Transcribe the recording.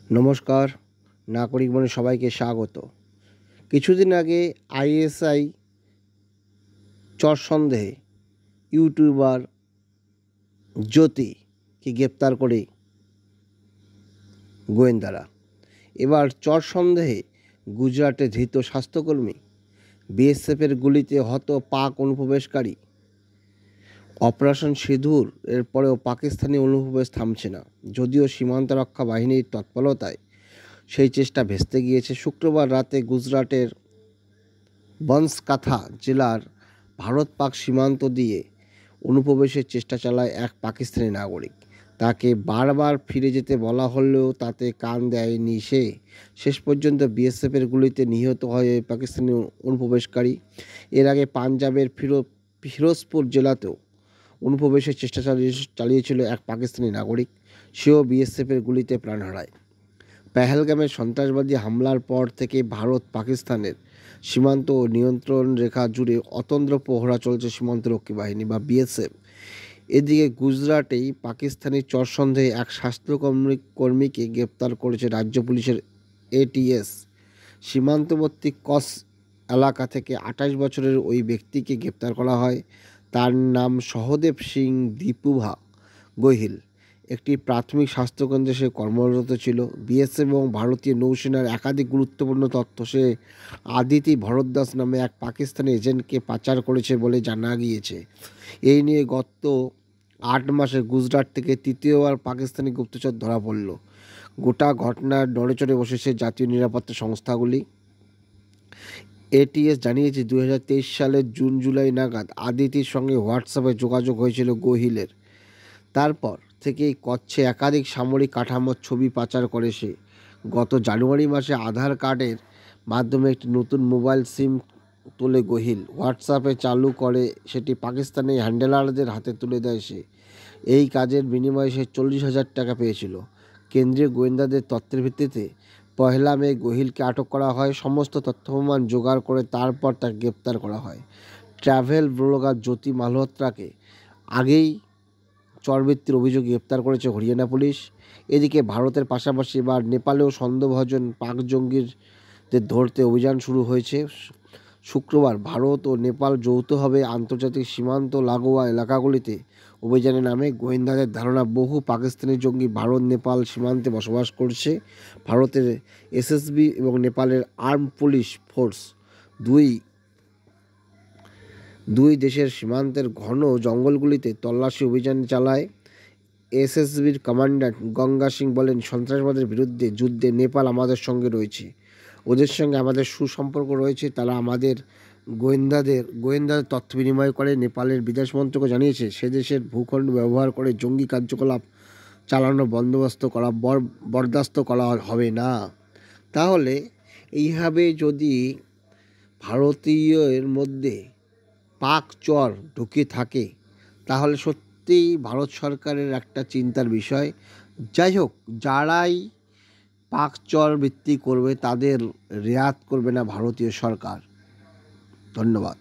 নমস্কার, নাগরিক মনে সবাইকে স্বাগত। কিছুদিন আগে আইএসআই চর সন্দেহে ইউটিউবার জ্যোতিকে গ্রেপ্তার করে গোয়েন্দারা। এবার চর সন্দেহে গুজরাটে ধৃত স্বাস্থ্যকর্মী, বিএসএফের গুলিতে হত পাক অনুপ্রবেশকারী। অপারেশন সিঁদুর এর পরেও পাকিস্তানি অনুপ্রবেশ থামছে না। যদিও সীমান্ত রক্ষা বাহিনীর তৎপরতায় সেই চেষ্টা ভেস্তে গিয়েছে। শুক্রবার রাতে গুজরাটের বনসকাথা জেলার ভারত পাক সীমান্ত দিয়ে অনুপ্রবেশের চেষ্টা চালায় এক পাকিস্তানি নাগরিক। তাকে বারবার ফিরে যেতে বলা হলেও তাতে কান দেয়নি সে। শেষ পর্যন্ত বিএসএফের গুলিতে নিহত হয় ওই পাকিস্তানি অনুপ্রবেশকারী। এর আগে পাঞ্জাবের ফিরোজপুর জেলাতেও অনুপ্রবেশের চেষ্টা চালিয়েছিল এক পাকিস্তানি নাগরিক। সেও বিএসএফের গুলিতে প্রাণ হারায়। পেহেলগামের সন্ত্রাসবাদী হামলার পর থেকে ভারত পাকিস্তানের সীমান্ত ও নিয়ন্ত্রণ রেখা জুড়ে অতন্দ্র প্রহরা চলছে সীমান্তরক্ষী বাহিনী বা বিএসএফ। এদিকে গুজরাটেই পাকিস্তানি চর সন্দেহে এক স্বাস্থ্যকর্মীকে গ্রেপ্তার করেছে রাজ্য পুলিশের এটিএস। সীমান্তবর্তী কস এলাকা থেকে 28 বছরের ওই ব্যক্তিকে গ্রেপ্তার করা হয়। তার নাম সহদেব সিং দীপুভা গোহিল। একটি প্রাথমিক স্বাস্থ্যকেন্দ্রে সে কর্মরত ছিল। বিএসএফ এবং ভারতীয় নৌসেনার একাধিক গুরুত্বপূর্ণ তথ্য সে আদিতি ভরদ্বাজ নামে এক পাকিস্তানি এজেন্টকে পাচার করেছে বলে জানা গিয়েছে। এই নিয়ে গত 8 মাসে গুজরাট থেকে তৃতীয়বার পাকিস্তানি গুপ্তচর ধরা পড়ল। গোটা ঘটনার নড়েচড়ে বসেছে জাতীয় নিরাপত্তা সংস্থাগুলি। এটিএস জানিয়েছে 2023 সালের জুন-জুলাই নাগাদ আদিতির সঙ্গে হোয়াটসঅ্যাপে যোগাযোগ হয়েছিল গোহিলের। তারপর থেকেই করছে একাধিক সামরিক কাঠামোর ছবি পাচার করে সে। গত জানুয়ারি মাসে আধার কার্ডের মাধ্যমে একটি নতুন মোবাইল সিম তোলে গোহিল। হোয়াটসঅ্যাপে চালু করে সেটি পাকিস্তানি হ্যান্ডেলারদের হাতে তুলে দেয় সে। এই কাজের বিনিময়ে সে 40,000 টাকা পেয়েছিল। কেন্দ্রীয় গোয়েন্দাদের তথ্যের ভিত্তিতে 1 মে গোহিলকে আটক করা হয়। সমস্ত তথ্যপ্রমাণ জোগাড় করে তারপর তাকে গ্রেপ্তার করা হয়। ট্রাভেল ব্লগার জ্যোতি মালহোত্রাকে আগেই চরবৃত্তির অভিযোগে গ্রেপ্তার করেছে হরিয়ানা পুলিশ। এদিকে ভারতের পাশাপাশি এবার নেপালেও সন্দেহভাজন পাক জঙ্গিদের ধরতে অভিযান শুরু হয়েছে। শুক্রবার ভারত ও নেপাল যৌথভাবে আন্তর্জাতিক সীমান্ত লাগোয়া এলাকাগুলিতে অভিযানে নামে। গোয়েন্দাদের ধারণা বহু পাকিস্তানি জঙ্গি ভারত নেপাল সীমান্তে বসবাস করছে। ভারতের এসএসবি এবং নেপালের আর্ম পুলিশ ফোর্স দুই দেশের সীমান্তের ঘন জঙ্গলগুলিতে তল্লাশি অভিযান চালায়। এসএসবির কমান্ড্যান্ট গঙ্গা সিং বলেন, সন্ত্রাসবাদের বিরুদ্ধে যুদ্ধে নেপাল আমাদের সঙ্গে রয়েছে। ওদের সঙ্গে আমাদের সুসম্পর্ক রয়েছে। তারা আমাদের গোয়েন্দাদের তথ্য বিনিময় করে। নেপালের বিদেশ মন্ত্রকও জানিয়েছে সে দেশের ভূখণ্ড ব্যবহার করে জঙ্গি কার্যকলাপ চালানো বরদাস্ত করা হবে না। তাহলে এইভাবে যদি ভারতীয়ের মধ্যে পাক চর ঢুকে থাকে তাহলে সত্যিই ভারত সরকারের একটা চিন্তার বিষয়। যাই হোক, যারাই পাক চর বৃত্তি করবে তাদের রেয়াত করবে না ভারতীয় সরকার। ধন্যবাদ।